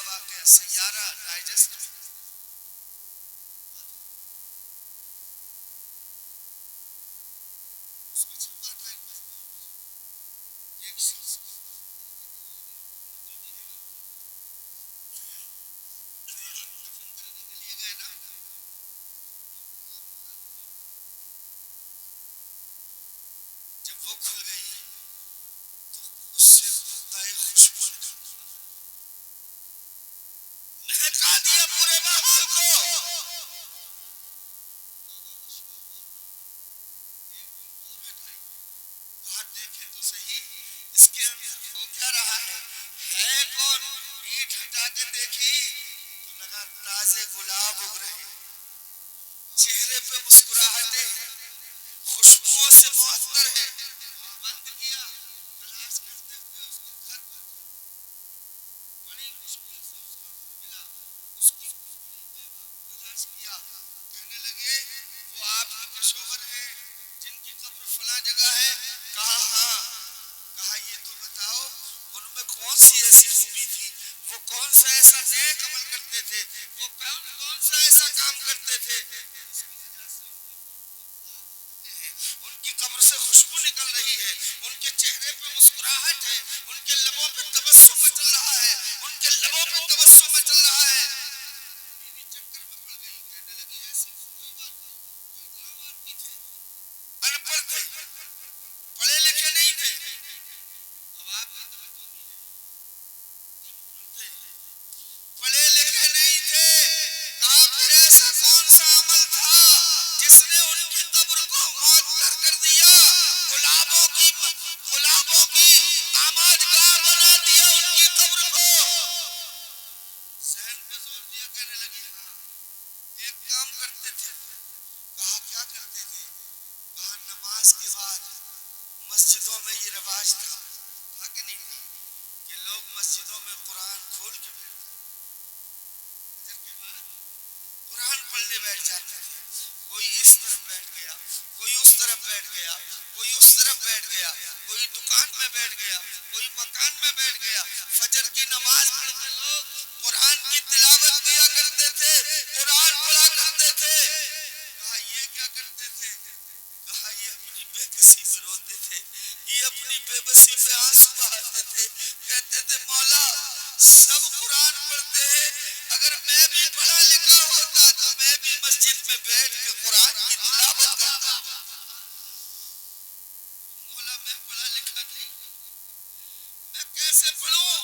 वाकया सैयारा डाइजेस्ट में गुलाब उग रहे, चेहरे पे मुस्कुराहटें, खुशबुओं से मुअत्तर है। बंद किया, तलाश करते हुए उसके घर पर, बड़ी मुश्किल से उसका घर मिला। उसकी तलाश किया, कहने लगे वो आप ही के शौहर हैं जिनकी कब्र फला जगह है। कहा हाँ। कहा ये तो बताओ उनमें कौन सी ऐसी खूबी थी, वो कौन सा ऐसा नेक अमल करते थे, वो कौन सा ऐसा काम करते थे उनकी कब्र से खुशबू निकल रही है, उनके चेहरे पे मुस्कुराहट है, उनके लबों पे तबस्सुम मचल रहा है, उनके लबों पे तबस्सुम मचल रहा है। बीवी चक्कर में पड़ गई, कहने लगी ऐसी कोई बात नहीं, कोई आम आदमी थे, अनपढ़ थे, पढ़े लिखे नहीं थे। अब आप पढ़े लिखे नहीं थे, कहा फिर ऐसा कौन सा अमल था जिसने उनकी कब्र को मुअत्तर कर दिया, गुलाबों की आमादगार बना दिया उनकी कब्र को। सहन पे जोर दिया, कहने लगी हाँ एक काम करते थे। कहा क्या करते थे? कहा नमाज के बाद मस्जिदों में ये रिवाज था कि नहीं था कि लोग मस्जिदों में कुरान खोल के कुरान पढ़ने बैठ जाते थे। कोई इस तरफ बैठ गया, कोई उस तरफ बैठ गया, कोई उस तरफ बैठ गया, कोई दुकान में बैठ गया, कोई मकान में बैठ गया। फजर की नमाज पढ़ के लोग कुरान की तिलावत किया करते थे, कुरान पढ़ा करते थे। कहा ये क्या करते थे? कहा ये अपनी बेकसी पे रोते थे, ये अपनी बेबसी पे आंसू बहाते थे। कहते थे मौला सब कुरान पढ़ते हैं, अगर मैं भी पढ़ा लिखा होता तो मैं भी मस्जिद में बैठ के कुरान की तिलावत करता। मौला मैं पढ़ा लिखा नहीं, मैं कैसे पढ़ूं,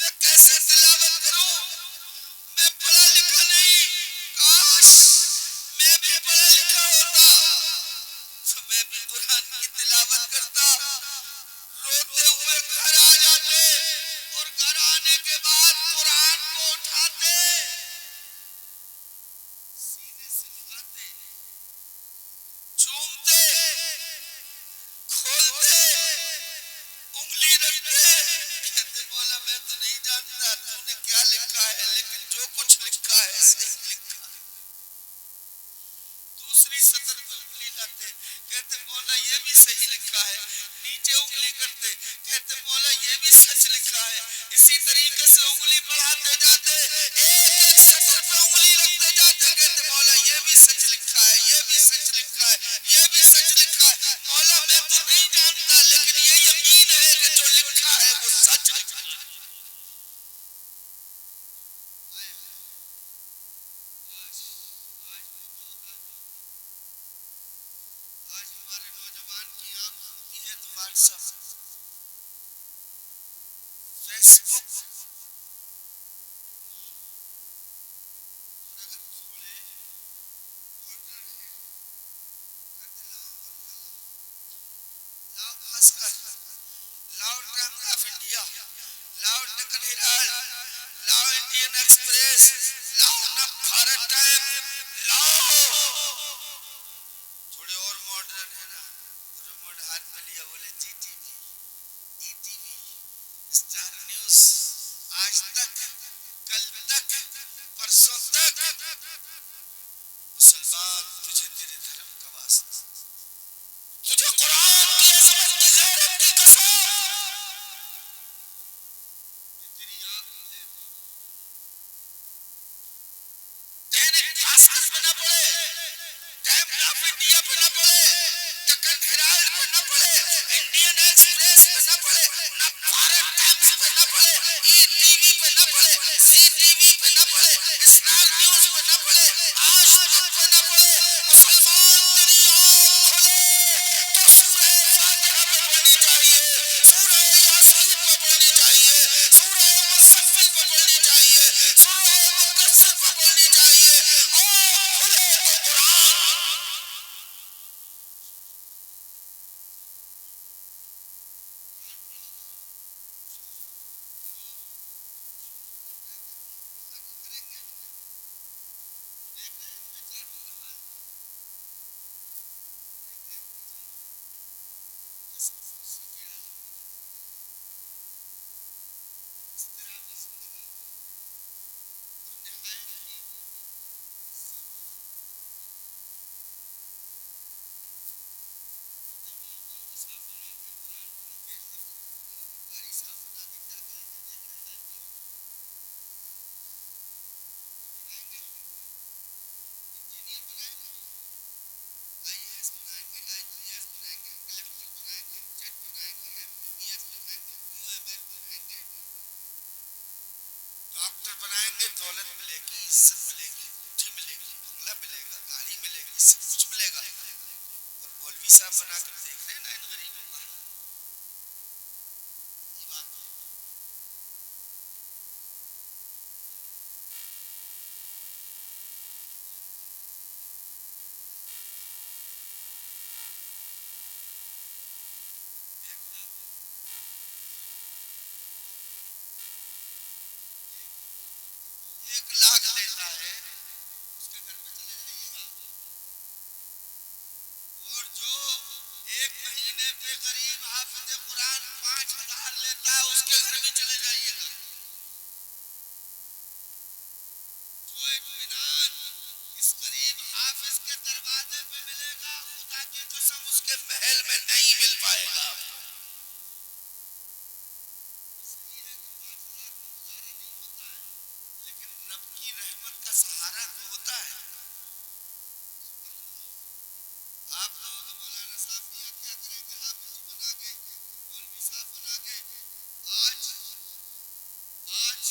मैं कैसे तिलावत करूं, मैं पढ़ा लिखा नहीं। काश मैं भी पढ़ा लिखा होता तो मैं भी कुरान की तिलावत करता। रोते हुए घर आ जाते और घर आने के बाद कुरान को उठाते, सीने से लगाते, चूमते, खोलते, उंगली रखते, कहते मौला मैं तो नहीं जानता तूने क्या लिखा है, लेकिन जो कुछ लिखा है सही लिखा है। दूसरी सतर पे उंगली लाते, कहते मौला ये भी सही लिखा है। नीचे उंगली करते, कहते मौला ये भी सच लिखा है। इसी तरीके से उंगली बढ़ाते जाते, एक सतर पे उंगली रखते जाते, कहते मौला ये भी सच लिखा है, ये भी सच लिखा है, ये भी सच लिखा है। मौला मैं तो नहीं जानता लेकिन ये यकीन है कि जो लिखा है वो सच लिखा है। आज हमारे नौजवान की आंख खुलती है तो व्हाट्सएप, फेसबुक, और अगर थोड़े ऑर्डर है कहते लाओ भास्कर, लाओ टाइम्स ऑफ इंडिया, लाओ डेक्कन हेराल्ड, लाओ इंडियन एक्सप्रेस, लाओ नव भारत टाइम, लाओ। थोड़े और मॉडर्न है ना, रिमोट हाथ में लिया बोले जीटीवी, ईटीवी, स्टार न्यूज, आज तक, कल तक, परसों तक। मुसलमान तुझे तेरे धर्म का वास्ता, तुझे कुरान की अजमत की गैरत की कसम, तेरी आंख खुले हिसाब बनाकर देख रहे हैं ना इन गरीबों का। ये बात है। एक लाख देता है, उसके घर पे चले जाइएगा। और जो एक महीने पे करीब हाफिज कुरान 5,000 लेता है, उसके घर भी चले जाइएगा। जो इत्मीनान इस गरीब हाफिज के दरवाजे पे मिलेगा, खुदा की कसम उसके महल में नहीं मिल पाएगा आपको। सही है कि 5,000 में गुजारा नहीं होता है, लेकिन रब की रहमत का सहारा तो होता है। आप कहोगे मौलाना साहब मियां क्या करेंगे, हाफिज जी बना के, मौलवी साहब बना के। आज आज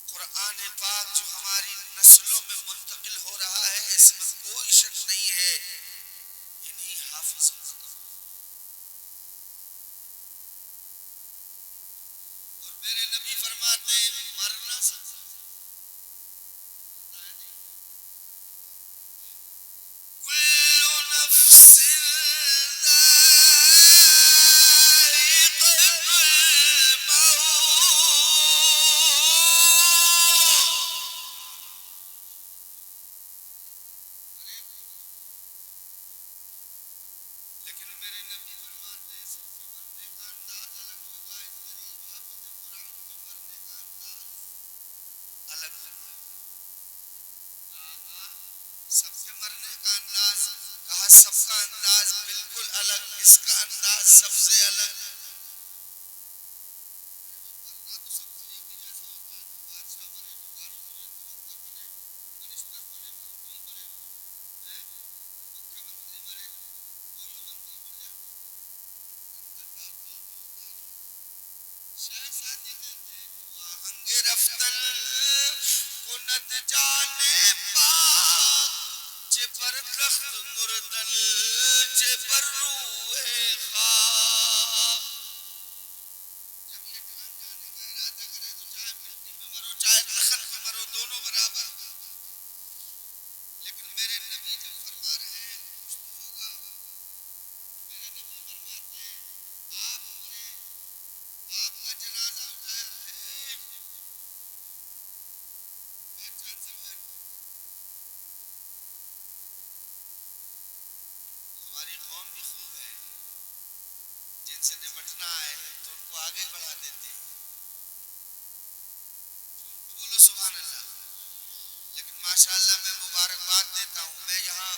कुरान पाक जो हमारी नस्लों में मुंतकिल हो रहा है, इसमें कोई शक नहीं है, इन्हीं हाफिजों का काम। और मेरे नबी फरमाते हैं मरना सबसे कुल्लु नफ्सिन ज़ाइक़तुल मौत। लेकिन मेरे नबी फरमाते हैं सबके मरने का अंदाज अलग होगा। इस गरीब हाफिज कुरान के मरने का अंदाज अलग होगा। कहा सबके मरने का अंदाज, कहा सबका अंदाज बिल्कुल अलग, इसका अंदाज सबसे अलग। मरना तो सबको एक ही जैसा होता है। बादशाह मरे तो कारी हुए, गवर्नर बने, मिनिस्टर बने, मंत्री बने, मुख्यमंत्री बने, कोई मंत्री बन जाए, अंदर का अजीब होता है। शहजादी कहते हैं आहंगे रफ्तन कुनत जाने पाक, चे पर तख्त मुर्दल, चे पर रूए खाक। जब ये जान जाने का इरादा करे तो चाहे मिट्टी पे मरो, चाहे तख्त पे मरो, दोनों बराबर। लेकिन मेरे नबी जब फरमा रहे हैं कुछ तो होगा। मेरे नबी फरमाते हैं आप मरे, आपका जनाजा उठाया है, पहचान से बैठ। हमारी कौम भी खूब है, जिनसे निपटना है तो उनको आगे ही बढ़ा देते हैं। तो बोलो सुभान अल्लाह। लेकिन माशाअल्लाह मैं मुबारकबाद देता हूँ। मैं यहाँ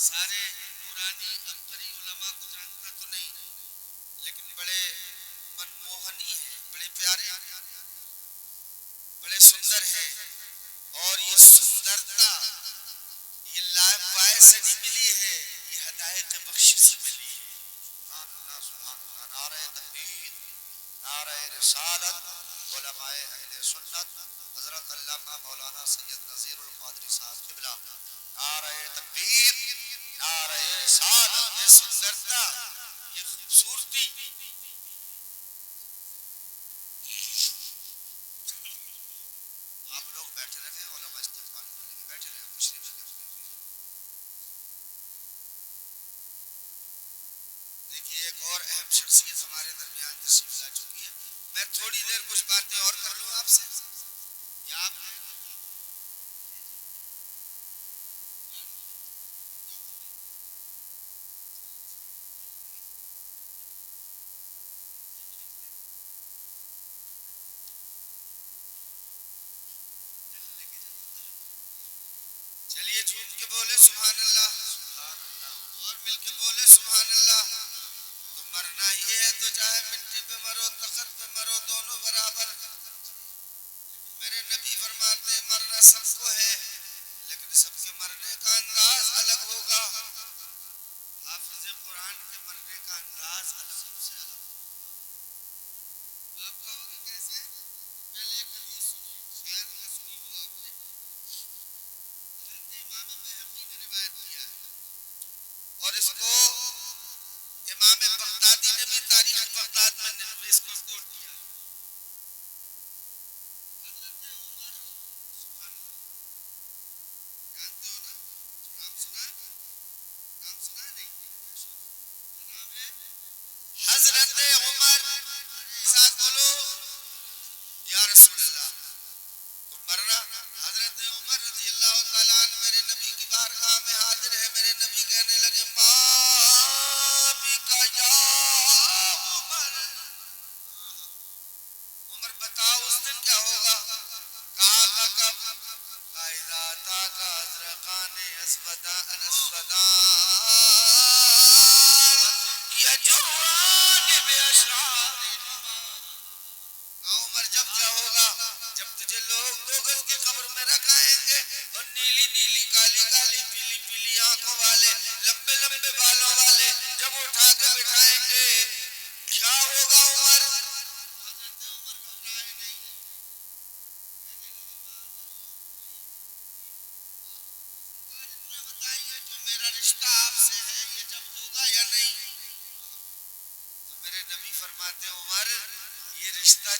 सारे नूरानी अब्करी उलमा को जानता तो नहीं, लेकिन बड़े मनमोहनी हैं, बड़े प्यारे, बड़े सुंदर हैं। और ये सुंदरता ये लाभ पाए से नहीं मिली है, ये हदायत बख्शिश से मिली है। सुभान अल्लाह, सुभान अल्लाह। नारे तकबीर, नारे रिसालत, उलमाए अहले सुन्नत, हजरत अल्लामा मौलाना सैयद नज़ीरुल क़ादरी साहब क़िबला। नारे तकबीर, नारे रिसालत। ये सुंदरता, ये खूबसूरती, आप लोग बैठे रहे, उलमा इस्तिग़फ़ार करेंगे, बैठे रहे, मुशरिक हैं अपने। देखिए एक और अहम शख्सियत हमारे दरमियान तशरीफ ला चुकी है। मैं थोड़ी देर कुछ बातें और कर लूँ आपसे, या आप चलिए झूम के बोले सुभान अल्लाह, सुभान अल्लाह, और मिल के बोले सुभान अल्लाह। तो मरना ही है तो चाहे मिट्टी पे मरो, तख्त पे मरो, दोनों बराबर। मेरे नबी फरमाते हैं मरना सबको है, लेकिन सबके मरने का अंदाज अलग होगा। हाफिज कुरान के मरने का अंदाज अलग, सबसे अलग। आप कहोगे कैसे? पहले एक हदीस सुनिए, शायद न सुनी हो आपने। हज़रत इमाम बैहक़ी ने रिवायत किया है, और इस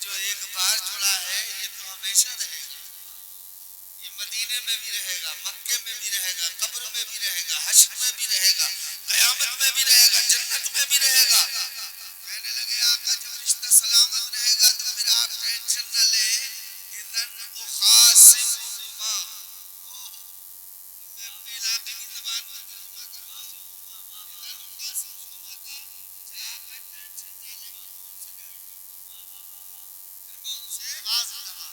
जो एक बार जुड़ा है ये तो हमेशा रहेगा। ये मदीने में भी रहेगा, मक्के में भी रहेगा, कब्र में भी रहेगा, हश्र में भी रहेगा, कयामत में भी रहेगा, जन्नत में भी रहेगा। कहने लगे आका जब रिश्ता सलामत रहेगा तो फिर आप टेंशन न ले। इदन उखासिमुहुमा, मैं अपने इलाके की ज़बान में तर्जुमा करूंगा। इदन उखासिमुहुमा का आका टेंशन न ले,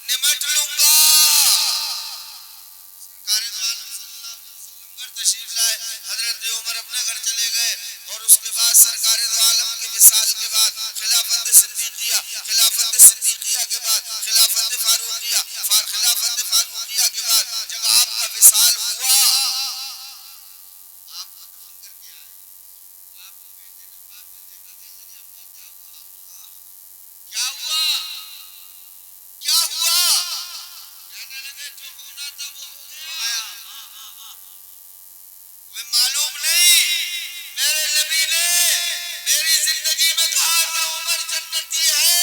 निमट लूंगा। सरकार दो आलम सल्लल्लाहु अलैहि वसल्लम घर तशरीफ लाए, हजरत उमर अपने घर चले गए और उसके बाद सरकार दो आलम के विसाल के बाद खिलाफत सिद्दीकिया, खिलाफत सिद्दीकिया के बाद खिलाफत फारूकिया, खिलाफत फारूकिया के बाद जब आपका विसाल हुआ, आपको दफन करके आए, आपके बेटे ने बाप ने देखा, कहने लगे अब्बा क्या हुआ, क्या हुआ? कहने लगे जो होना था वो हो गया। वे मालूम नहीं मेरे नबी ने मेरी जिंदगी में कहा था उमर जन्नती है,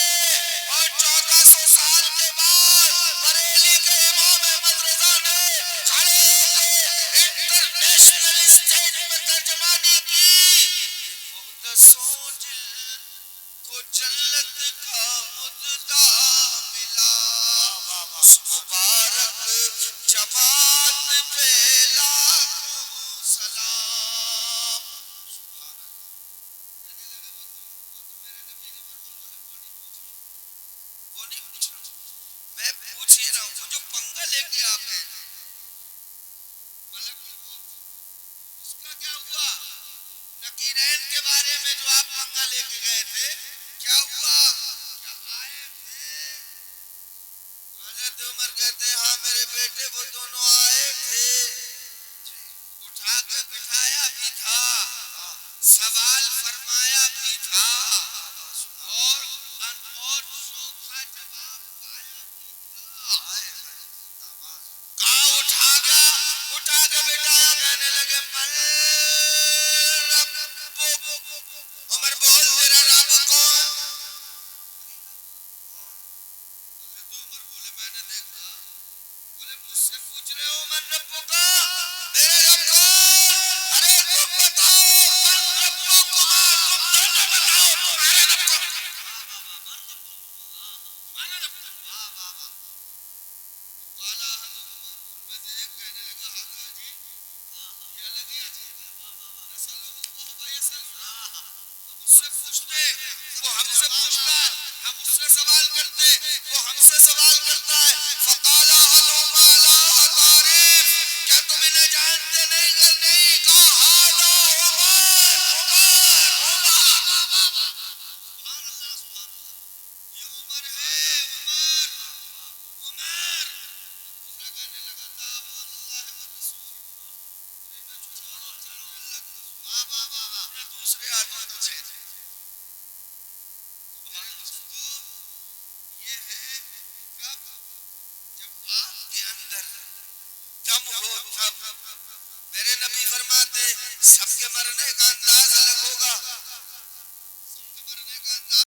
और 1400 साल के बाद बरेली के इमाम अहमद रजा ने खड़े होकर इंटरनेशनल स्टेज में तर्जमानी की। ये मुहदसों दिल को जन्नत का मुद्दा मिला, उस मुबारक जमात पे लाखों सलाम। कहने लगे वो तो मेरे नबी ने फरमाया, वो नहीं पूछ रहा, मैं पूछ ही रहा हूँ वो जो पंगा लेके आ गए मलकुल मौत, उसका क्या हुआ? नकीरैन के बारे में जो आप पंगा लेके गए थे क्या हुआ? क्या आए थे? हजरत उमर कहते हैं हाँ मेरे बेटे वो दोनों आए थे, उठा के बिठाया भी था, सवाल फरमाया भी था, और चोखा जवाब पाया भी था। कहा उठा के बिठाया, कहने लगे मन रब्बुक, उमर बोल तेरा रब कौन? हज़रत उमर बोले मैंने देखा। बोले मुझसे पूछ रहे हो मन रब्बुक, मेरे रब कौन? अरे तुम बताओ मन रब्बुकुमा, तुम दोनों बताओ तुम्हारा रब कौन? तुम्हारा रब कौन? काला हज़ुमा, उनमें से एक कहने लगा हादा जी ये अलग ही अजीब है, नसलहु वहुवा यसअलुना, हम उससे पूछते वो हमसे पूछता है, हम उससे सवाल करते वो हमसे सवाल करता है। फकाला हज़ुमा ला तारीफ, क्या तुम इन्हें जानते नहीं? कहा हादा ये उमर है, उमर। दूसरा कहने लगा ला वल्लाहि व रसूल, छोड़ो अल्लाह के रसूल, अपने दूसरे हाथों से। दोस्तों ये है कब? जब आपके अंदर दम हो तब। मेरे नबी फरमाते सबके मरने का अंदाज अलग होगा,